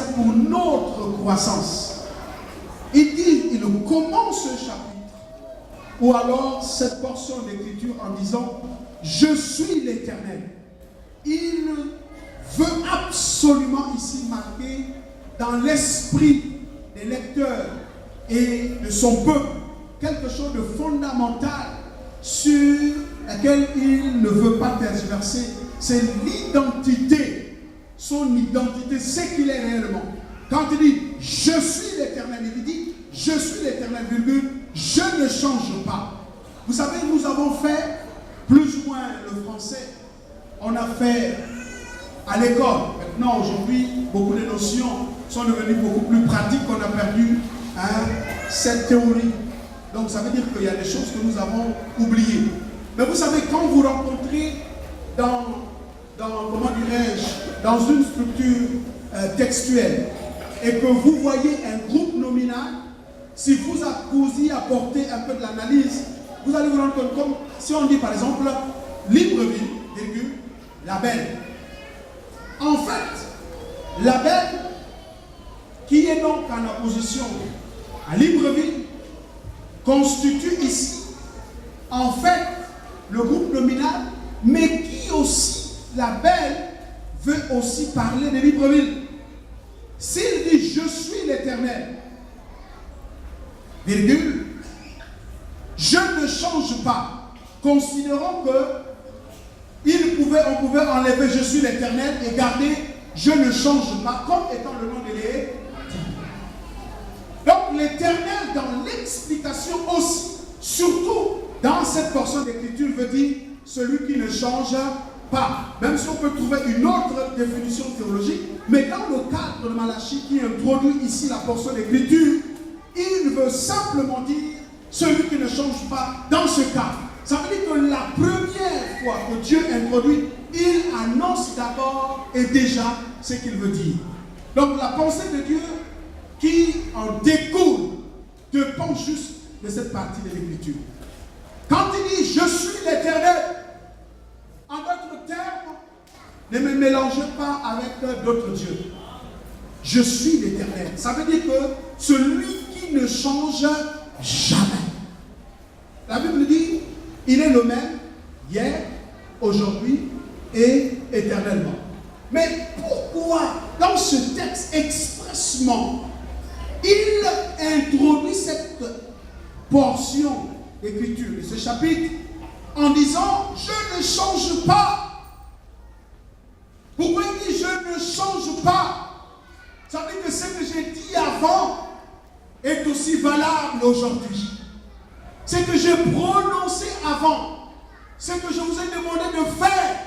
nécessaire pour notre croissance. Il commence ce chapitre, ou alors cette portion d'écriture en disant « Je suis l'Éternel ». Il veut absolument ici marquer dans l'esprit des lecteurs et de son peuple quelque chose de fondamental sur laquelle il ne veut pas tergiverser. C'est l'identité, son identité, c'est qu'il est réellement. Quand il dit « Je suis l'Éternel », il dit « Je suis l'Éternel, je ne change pas ». Vous savez, nous avons fait plus ou moins le français. On a fait à l'école. Maintenant, aujourd'hui, beaucoup de notions sont devenues beaucoup plus pratiques. On a perdu cette théorie. Donc, ça veut dire qu'il y a des choses que nous avons oubliées. Mais vous savez, quand vous rencontrez comment dirais-je, dans une structure textuelle et que vous voyez un groupe nominal, si vous y apportez un peu de l'analyse, vous allez vous rendre compte, comme si on dit par exemple Libreville, virgule, Label. En fait, Label, qui est donc en opposition à Libreville, constitue ici, en fait, le groupe nominal, mais qui aussi, Label, veut aussi parler de Libreville. S'il dit « Je suis l'Éternel », virgule, je ne change pas. Considérons que on pouvait enlever « Je suis l'Éternel » et garder « Je ne change pas » comme étant le nom de l'Éternel. Donc l'Éternel dans l'explication aussi, surtout dans cette portion d'écriture, veut dire celui qui ne change pas. Même si on peut trouver une autre définition théologique, mais dans le cadre de Malachie qui introduit ici la portion d'écriture, il veut simplement dire celui qui ne change pas dans ce cas. Ça veut dire que la première fois que Dieu introduit, il annonce d'abord et déjà ce qu'il veut dire. Donc la pensée de Dieu qui en découle dépend juste de cette partie de l'écriture. Quand il dit « Je suis l'Éternel », en d'autres termes, ne me mélangez pas avec d'autres dieux. Je suis l'Éternel. Ça veut dire que celui qui ne change jamais. La Bible dit, il est le même hier, aujourd'hui et éternellement. Mais pourquoi dans ce texte expressement, il introduit cette portion d'écriture de ce chapitre en disant, je ne change pas. Pourquoi il dit, je ne change pas? Ça veut dire que ce que j'ai dit avant est aussi valable aujourd'hui. Ce que j'ai prononcé avant, ce que je vous ai demandé de faire,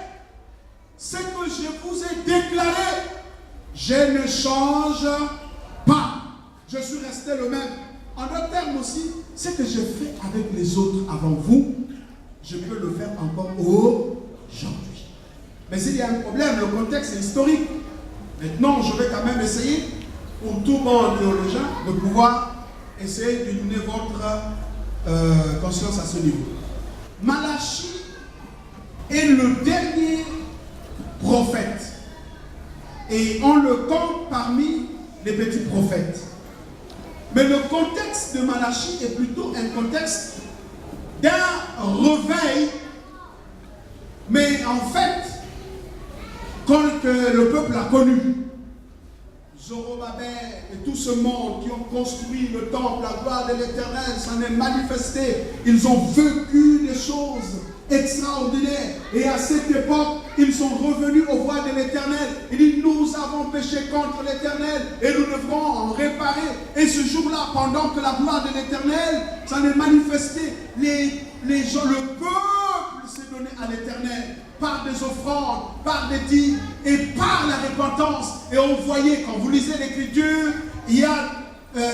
ce que je vous ai déclaré, je ne change pas. Je suis resté le même. En d'autres termes aussi, ce que je fais avec les autres avant vous, je peux le faire encore aujourd'hui. Mais s'il y a un problème, le contexte est historique. Maintenant, je vais quand même essayer, pour tout bon théologien, de pouvoir essayer de donner votre conscience à ce niveau. Malachie est le dernier prophète. Et on le compte parmi les petits prophètes. Mais le contexte de Malachie est plutôt un contexte d'un réveil. Mais en fait, quand le peuple a connu Zorobabel et tout ce monde qui ont construit le temple, la gloire de l'Éternel s'en est manifesté. Ils ont vécu des choses extraordinaires. Et à cette époque, ils sont revenus aux voies de l'Éternel. Il dit, nous avons péché contre l'Éternel et nous devrons en réparer. Et ce jour-là, pendant que la gloire de l'Éternel s'en est manifestée, les gens, le peuple s'est donné à l'Éternel par des offrandes, par des dîmes et par la repentance. Et on voyait, quand vous lisez l'Écriture, il y a,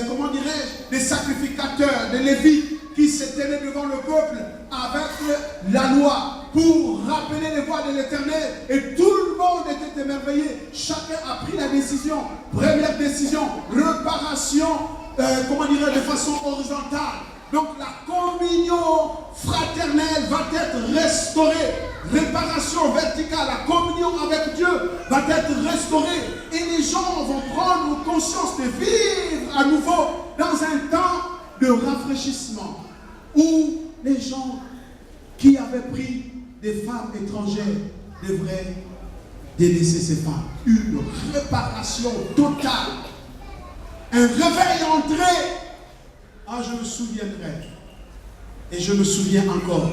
comment dirais-je, des sacrificateurs, des Lévites qui se tenaient devant le peuple avec la loi pour rappeler les voies de l'Éternel. Et tout le monde était émerveillé. Chacun a pris la décision. Première décision, réparation, comment dirais-je, de façon horizontale. Donc la communion fraternelle va être restaurée. Réparation verticale, la communion avec Dieu va être restaurée. Et les gens vont prendre prendre conscience de vivre à nouveau dans un temps de rafraîchissement où les gens qui avaient pris des femmes étrangères devraient délaisser ces femmes. Une réparation totale. Un réveil entré. Ah, je me souviendrai. Et je me souviens encore.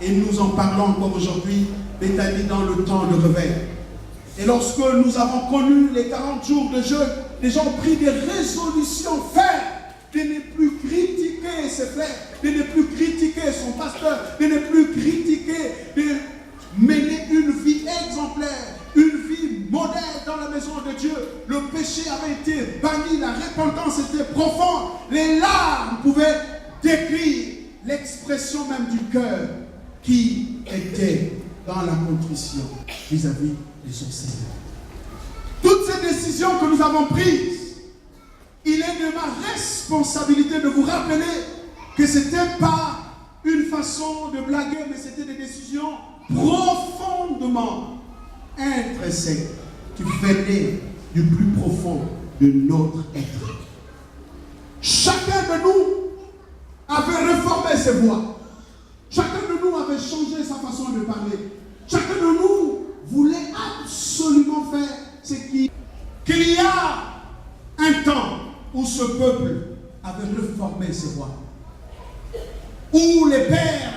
Et nous en parlons encore aujourd'hui, Bethany, dans le temps de réveil. Et lorsque nous avons connu les 40 jours de jeûne, les gens ont pris des résolutions fermes de ne plus critiquer ses frères, de ne plus critiquer son pasteur, de ne plus critiquer, de mener une vie exemplaire, une vie modèle dans la maison de Dieu. Le péché avait été banni, la repentance était profonde, les larmes pouvaient décrire l'expression même du cœur qui était dans la contrition vis-à-vis de son Seigneur. Toutes ces décisions que nous avons prises, il est de ma responsabilité de vous rappeler que ce n'était pas une façon de blaguer, mais c'était des décisions profondément intrinsèques qui venaient du plus profond de notre être. Chacun de nous avait réformé ses voies. Chacun de nous avait changé sa façon de parler. Chacun de nous voulait absolument faire ce qu'il y a un temps où ce peuple avait réformé ses voies. Où les pères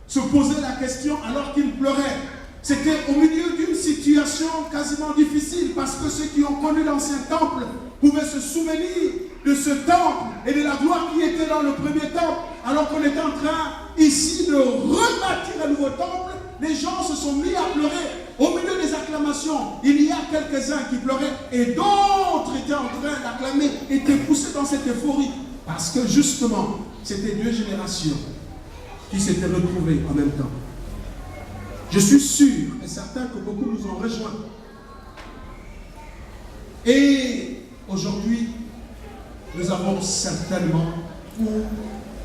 se posaient la question alors qu'ils pleuraient. C'était au milieu d'une situation quasiment difficile parce que ceux qui ont connu l'ancien temple pouvaient se souvenir de ce temple et de la gloire qui était dans le premier temple. Alors qu'on était en train ici de rebâtir un nouveau temple, les gens se sont mis à pleurer. Au milieu des acclamations, il y a quelques-uns qui pleuraient et d'autres étaient en train d'acclamer, étaient poussés dans cette euphorie. Parce que justement, c'était deux générations qui s'étaient retrouvées en même temps. Je suis sûr et certain que beaucoup nous ont rejoints. Et aujourd'hui, nous avons certainement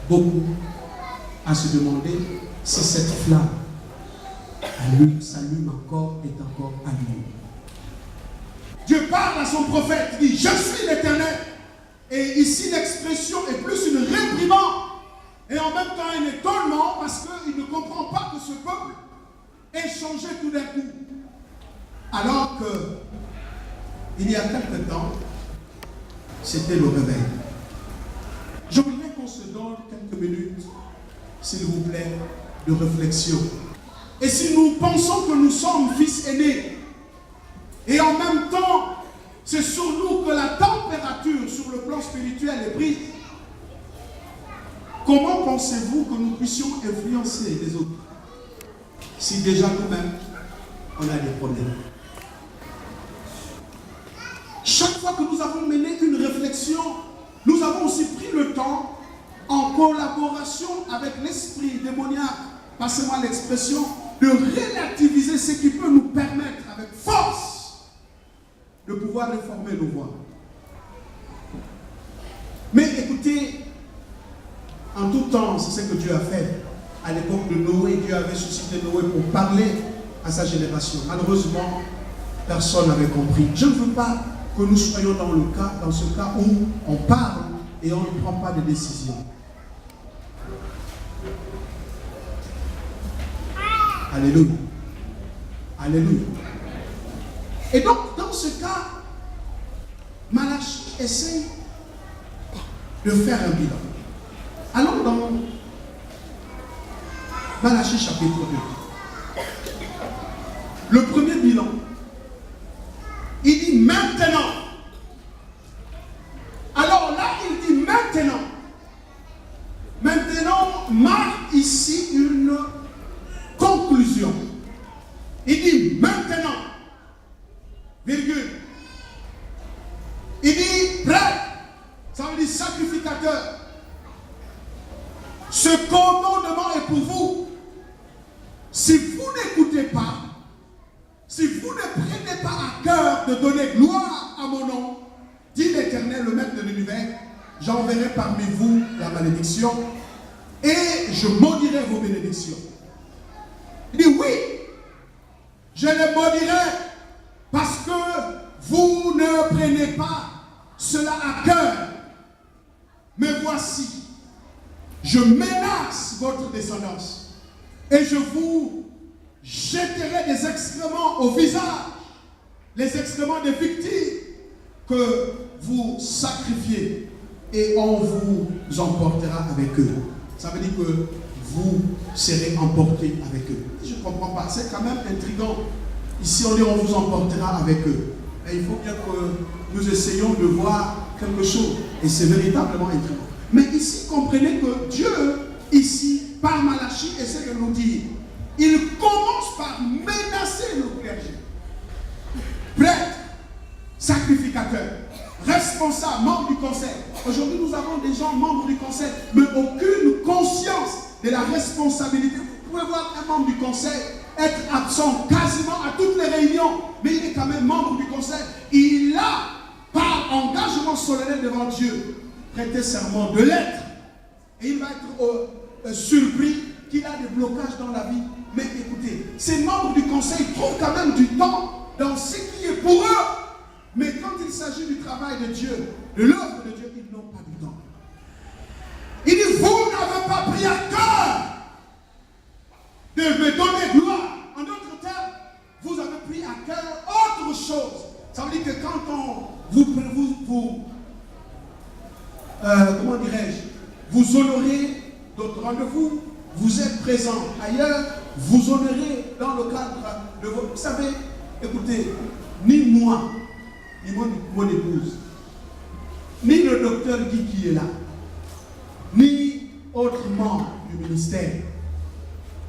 beaucoup à se demander si cette flamme s'allume encore, est encore allumée. Dieu parle à son prophète, il dit, je suis l'Éternel. Et ici, l'expression est plus une réprimande et en même temps un étonnement parce qu'il ne comprend pas que ce peuple ait changé tout d'un coup. Alors que, il y a quelque temps, c'était le réveil. Je voudrais qu'on se donne quelques minutes, s'il vous plaît, de réflexion. Et si nous pensons que nous sommes fils aînés, et en même temps, c'est sur nous que la température sur le plan spirituel est prise, comment pensez-vous que nous puissions influencer les autres si déjà nous-mêmes, on a des problèmes? Chaque fois que nous avons mené une réflexion, nous avons aussi pris le temps, en collaboration avec l'esprit démoniaque, passez-moi l'expression, de relativiser ce qui peut nous permettre avec force de pouvoir réformer nos voies. Mais écoutez, en tout temps, c'est ce que Dieu a fait. À l'époque de Noé, Dieu avait suscité Noé pour parler à sa génération. Malheureusement, personne n'avait compris. Je ne veux pas que nous soyons dans ce cas où on parle et on ne prend pas de décision. Alléluia. Alléluia. Et donc, dans ce cas, Malachie essaie de faire un bilan. Allons dans Malachie chapitre 2. Le premier bilan, il dit maintenant. Alors là, il dit maintenant. Maintenant marque ici une conclusion. Il dit maintenant, virgule. Il dit prêtre, ça veut dire sacrificateur. Ce commandement est pour vous. Si vous n'écoutez pas, si vous ne prenez pas à cœur de donner gloire à mon nom, dit l'Éternel, le Maître de l'univers, j'enverrai parmi vous la malédiction et je maudirai vos bénédictions. Il dit oui, je les maudirai parce que vous ne prenez pas cela à cœur. Mais voici, je menace votre descendance et je vous jetterai des excréments au visage, les excréments des victimes que vous sacrifiez, et on vous emportera avec eux. Ça veut dire que vous serez emportés avec eux. Je ne comprends pas, c'est quand même intriguant. Ici on dit on vous emportera avec eux. Et il faut bien que nous essayions de voir quelque chose. Et c'est véritablement intriguant. Mais ici, comprenez que Dieu, ici, par Malachie, essaie de nous dire, il commence par menacer le clergé. Prêtre, sacrificateur, responsable, membre du conseil. Aujourd'hui, nous avons des gens membres du conseil, mais aucune conscience de la responsabilité. Vous pouvez voir un membre du conseil être absent quasiment à toutes les réunions, mais il est quand même membre du conseil. Il a, par engagement solennel devant Dieu, prêté serment de l'être. Et il va être surpris qu'il a des blocages dans la vie. Mais écoutez, ces membres du conseil trouvent quand même du temps dans ce qui est pour eux. Mais quand il s'agit du travail de Dieu, de l'œuvre de Dieu, ils n'ont pas du temps. Il dit, vous n'avez pas pris à cœur de me donner gloire. En d'autres termes, vous avez pris à cœur autre chose. Ça veut dire que quand comment dirais-je, vous honorez d'autres rendez-vous, vous êtes présent ailleurs, vous honorez dans le cadre de votre... Vous savez, écoutez, ni moi, ni mon épouse, ni le docteur Guy qui est là, ni autre membre du ministère,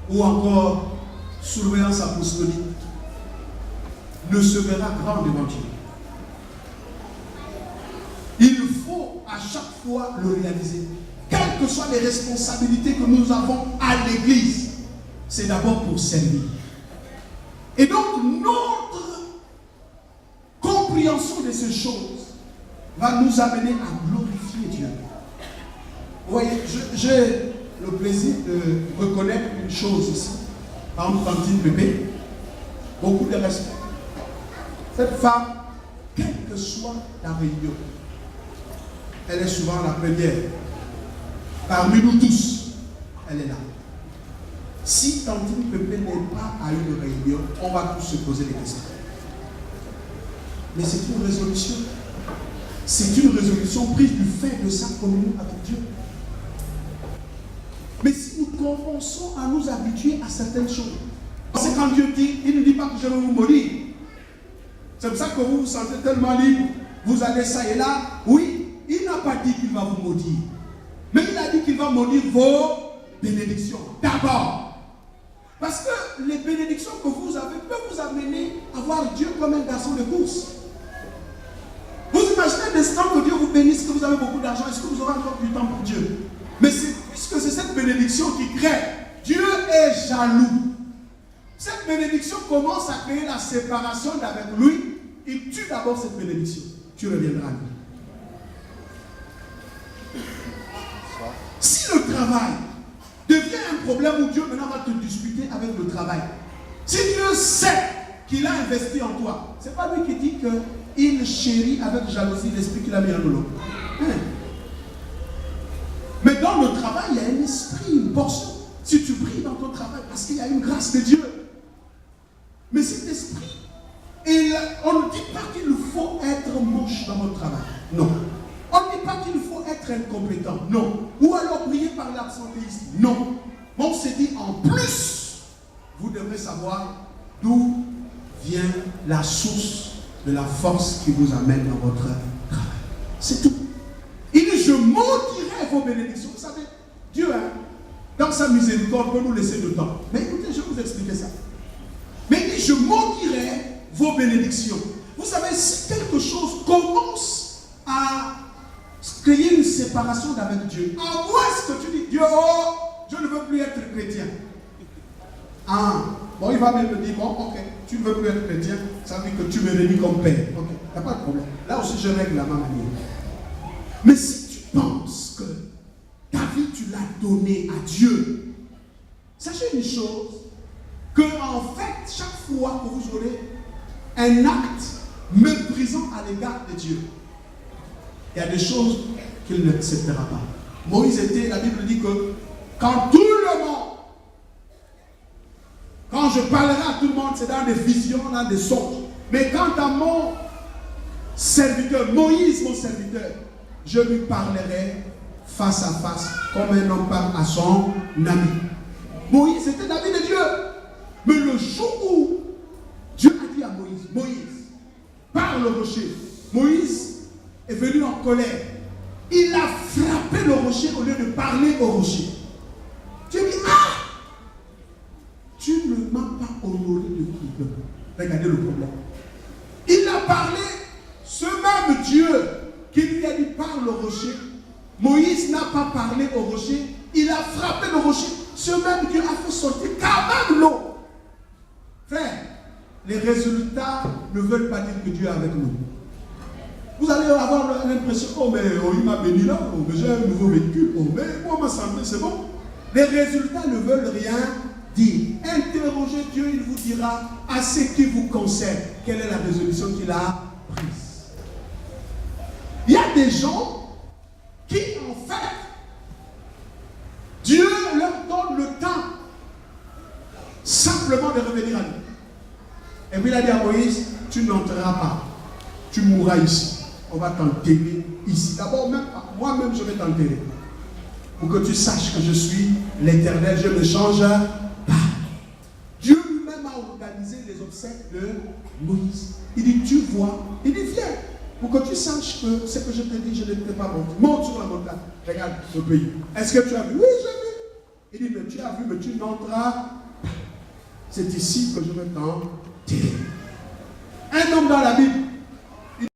ou encore surveillance apostolique, ne se verra grand devant Dieu. Il faut à chaque fois le réaliser. Quelles que soient les responsabilités que nous avons à l'église, c'est d'abord pour servir. Et donc notre compréhension de ces choses va nous amener à glorifier Dieu. Vous voyez, j'ai le plaisir de reconnaître une chose ici. Par exemple, Tantine Pépé, beaucoup de respect. Cette femme, quelle que soit la réunion, elle est souvent la première. Parmi nous tous, elle est là. Si Tantine Pépé n'est pas à une réunion, on va tous se poser des questions. Mais c'est une résolution. C'est une résolution prise du fait de sa communion avec Dieu. Mais si nous commençons à nous habituer à certaines choses, c'est quand Dieu dit, il ne dit pas que je vais vous maudire. C'est pour ça que vous vous sentez tellement libre. Vous allez ça et là. Oui, il n'a pas dit qu'il va vous maudire. Mais il a dit qu'il va maudire vos bénédictions. D'abord. Parce que les bénédictions que vous avez peuvent vous amener à voir Dieu comme un garçon de course. Vous imaginez un instant que Dieu vous bénisse, que vous avez beaucoup d'argent, est-ce que vous aurez encore du temps pour Dieu? Mais puisque c'est cette bénédiction qui crée, Dieu est jaloux. Cette bénédiction commence à créer la séparation d'avec lui. Il tue d'abord cette bénédiction. Tu reviendras à lui. Si le travail devient un problème où Dieu maintenant va te disputer avec le travail, si Dieu sait qu'il a investi en toi, c'est pas lui qui dit qu'il chérit avec jalousie l'esprit qu'il a mis en nous. Mais dans le travail, il y a un esprit, une portion. Si tu brilles dans ton travail, parce qu'il y a une grâce de Dieu. Mais cet esprit, on ne dit pas qu'il faut être moche dans votre travail. Non. On ne dit pas qu'il faut être incompétent. Non. Ou alors briller par l'absentéisme. Non. On s'est dit en plus, vous devrez savoir d'où vient la source de la force qui vous amène dans votre travail. C'est tout. Il dit, je maudirai vos bénédictions. Vous savez, Dieu, dans sa miséricorde, peut nous laisser le temps. Mais écoutez, je vais vous expliquer ça. Mais il dit, je maudirai vos bénédictions. Vous savez, si quelque chose commence à créer une séparation avec Dieu, à moins que tu dis, Dieu, oh, je ne veux plus être chrétien. Ah, bon, il va même me dire, bon, ok, tu ne veux plus être chrétien, ça veut dire que tu me réunis comme père. Ok, il n'y a pas de problème. Là aussi, je règle la même manière. Mais si tu penses que ta vie, tu l'as donnée à Dieu, sachez une chose, que en fait, chaque fois que vous aurez un acte méprisant à l'égard de Dieu, il y a des choses qu'il n'acceptera pas. Moïse était, la Bible dit que quand tout le monde, quand je parlerai à tout le monde, c'est dans des visions, dans des songes. Mais quant à mon serviteur, Moïse, mon serviteur, je lui parlerai face à face, comme un homme parle à son ami. Moïse était l'ami de Dieu. Mais le jour où Dieu a dit à Moïse, Moïse, parle au rocher. Moïse est venu en colère. Il a frappé le rocher au lieu de parler au rocher. Dieu dit, ah, tu ne m'as pas honoré de qui? Regardez le problème. Il a parlé, ce même Dieu qui lui a dit parle au rocher. Moïse n'a pas parlé au rocher, il a frappé le rocher. Ce même Dieu a fait sortir quand même l'eau. Frère, les résultats ne veulent pas dire que Dieu est avec nous. Vous allez avoir l'impression, oh mais oh, il m'a béni là, oh, mais j'ai un nouveau véhicule, oh mais moi ma santé c'est bon. Les résultats ne veulent rien dire. Interrogez Dieu, il vous dira à ce qui vous concerne quelle est la résolution qu'il a prise. Il y a des gens qui en fait, Dieu leur donne le temps simplement de revenir à lui. Et puis il a dit à Moïse, tu n'entreras pas, tu mourras ici. On va t'enterrer ici. D'abord, moi-même, je vais t'enterrer. Pour que tu saches que je suis l'Éternel, je ne change pas. Dieu lui-même a organisé les obsèques de Moïse. Il dit, tu vois, il dit, viens. Pour que tu saches que ce que je te dis, je ne t'ai pas montré. Monte sur la montagne. Regarde le pays. Est-ce que tu as vu? Oui, j'ai vu. Il dit, mais tu as vu, mais tu n'entreras pas. C'est ici que je vais t'enterrer. Un homme dans la Bible